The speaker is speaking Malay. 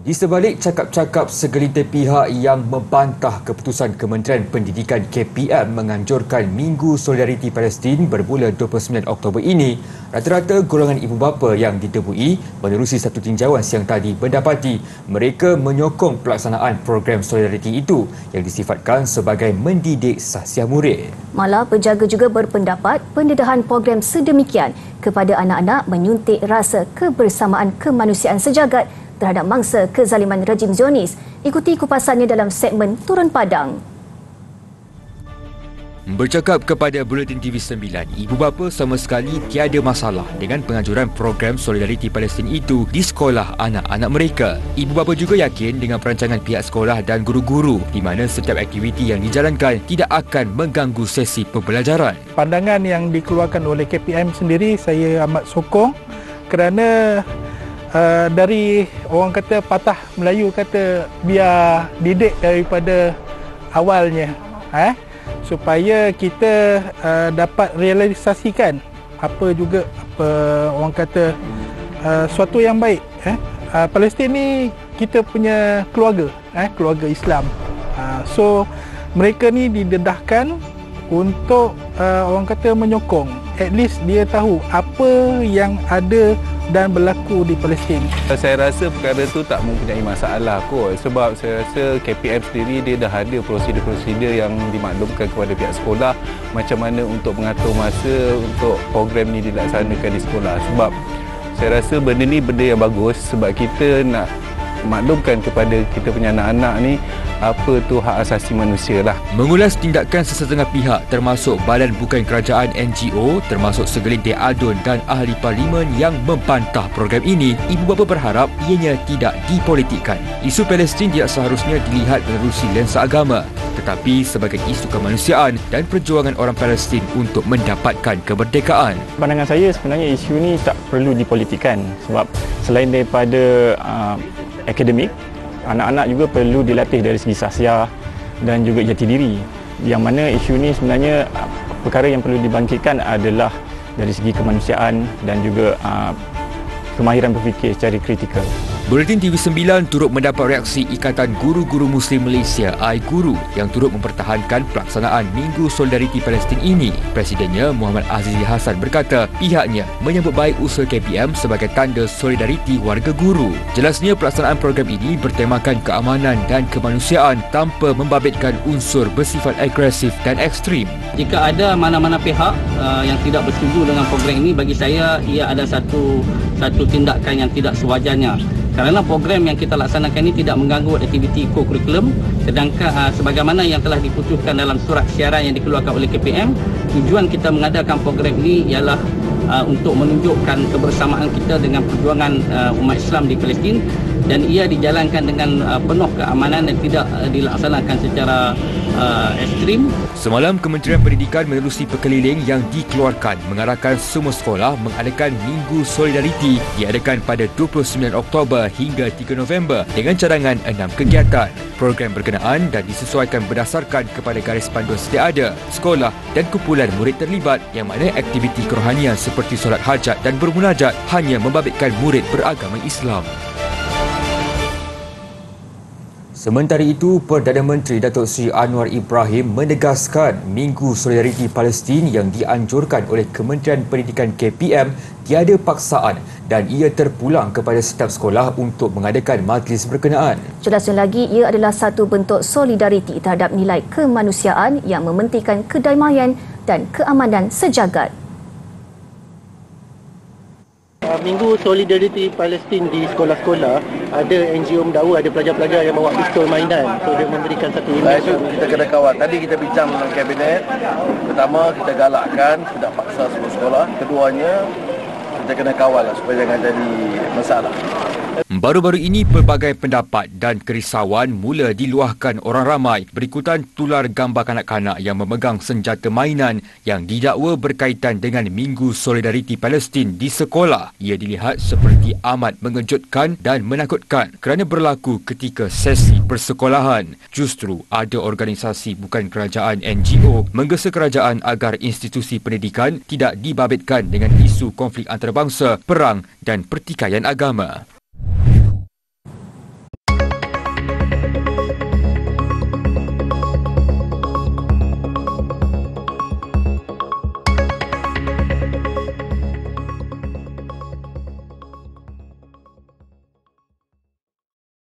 Di sebalik cakap-cakap segelintir pihak yang membantah keputusan Kementerian Pendidikan KPM menganjurkan Minggu Solidariti Palestin bermula 29 Oktober ini, rata-rata golongan ibu bapa yang ditemui menerusi satu tinjauan siang tadi mendapati mereka menyokong pelaksanaan program Solidariti itu yang disifatkan sebagai mendidik sahsiah murid. Malah penjaga juga berpendapat pendedahan program sedemikian kepada anak-anak menyuntik rasa kebersamaan kemanusiaan sejagat terhadap mangsa kezaliman rejim Zionis. Ikuti kupasannya dalam segmen Turun Padang. Bercakap kepada Buletin TV 9, ibu bapa sama sekali tiada masalah dengan penganjuran program Solidariti Palestin itu di sekolah anak-anak mereka. Ibu bapa juga yakin dengan perancangan pihak sekolah dan guru-guru di mana setiap aktiviti yang dijalankan tidak akan mengganggu sesi pembelajaran. Pandangan yang dikeluarkan oleh KPM sendiri saya amat sokong kerana dari orang kata patah Melayu kata biar didik daripada awalnya supaya kita dapat realisasikan apa orang kata suatu yang baik. Palestin ni kita punya keluarga, keluarga Islam. So mereka ni didedahkan untuk orang kata menyokong, at least dia tahu apa yang ada dan berlaku di Palestin. Saya rasa perkara tu tak mempunyai masalah kot, sebab saya rasa KPM sendiri dia dah ada prosedur-prosedur yang dimaklumkan kepada pihak sekolah macam mana untuk mengatur masa untuk program ni dilaksanakan di sekolah. Sebab saya rasa benda ni benda yang bagus sebab kita nak maklumkan kepada kita punya anak-anak ni apa tu hak asasi manusia lah. Mengulas tindakan sesetengah pihak termasuk badan bukan kerajaan NGO termasuk segelintir adun dan ahli parlimen yang membantah program ini, ibu bapa berharap ianya tidak dipolitikkan. Isu Palestin tidak seharusnya dilihat menerusi lensa agama tetapi sebagai isu kemanusiaan dan perjuangan orang Palestin untuk mendapatkan kemerdekaan. Pandangan saya sebenarnya isu ni tak perlu dipolitikkan sebab selain daripada akademik, anak-anak juga perlu dilatih dari segi sahsiah dan juga jati diri. Yang mana isu ni sebenarnya perkara yang perlu dibangkitkan adalah dari segi kemanusiaan dan juga kemahiran berfikir secara kritikal. Buletin TV 9 turut mendapat reaksi Ikatan Guru-Guru Muslim Malaysia (IGURU) yang turut mempertahankan pelaksanaan Minggu Solidariti Palestin ini. Presidennya Muhammad Azizi Hassan berkata pihaknya menyambut baik usaha KPM sebagai tanda solidariti warga guru. Jelasnya pelaksanaan program ini bertemakan keamanan dan kemanusiaan tanpa membabitkan unsur bersifat agresif dan ekstrim. Jika ada mana-mana pihak yang tidak bersetuju dengan program ini, bagi saya ia ada satu tindakan yang tidak sewajarnya. Kerana program yang kita laksanakan ini tidak mengganggu aktiviti co-kurikulum, sedangkan sebagaimana yang telah diputuskan dalam surat siaran yang dikeluarkan oleh KPM, tujuan kita mengadakan program ini ialah untuk menunjukkan kebersamaan kita dengan perjuangan umat Islam di Palestin dan ia dijalankan dengan penuh keamanan dan tidak dilaksanakan secara ekstrim. Semalam Kementerian Pendidikan menerusi perkeliling yang dikeluarkan mengarahkan semua sekolah mengadakan Minggu Solidariti diadakan pada 29 Oktober hingga 3 November dengan cadangan 6 kegiatan. Program berkenaan dan disesuaikan berdasarkan kepada garis panduan sedia ada. Sekolah dan kumpulan murid terlibat yang mana aktiviti kerohanian seperti solat hajat dan bermunajat hanya membabitkan murid beragama Islam. Sementara itu, Perdana Menteri Datuk Seri Anwar Ibrahim menegaskan Minggu Solidariti Palestin yang dianjurkan oleh Kementerian Pendidikan KPM tiada paksaan dan ia terpulang kepada setiap sekolah untuk mengadakan majlis berkenaan. Jelasnya lagi, ia adalah satu bentuk solidariti terhadap nilai kemanusiaan yang mementingkan kedamaian dan keamanan sejagat. Minggu Solidariti Palestin di sekolah-sekolah, ada NGO mendakwa, ada pelajar-pelajar yang bawa pistol mainan. So dia memberikan satu imej. Itu kita kena kawal. Tadi kita bincang dengan kabinet. Pertama, kita galakkan tidak paksa semua sekolah. Keduanya, kita kena kawal supaya jangan jadi masalah. Baru-baru ini pelbagai pendapat dan kerisauan mula diluahkan orang ramai berikutan tular gambar kanak-kanak yang memegang senjata mainan yang didakwa berkaitan dengan Minggu Solidariti Palestin di sekolah. Ia dilihat seperti amat mengejutkan dan menakutkan kerana berlaku ketika sesi persekolahan. Justru ada organisasi bukan kerajaan NGO menggesa kerajaan agar institusi pendidikan tidak dibabitkan dengan isu konflik antarabangsa, perang dan pertikaian agama.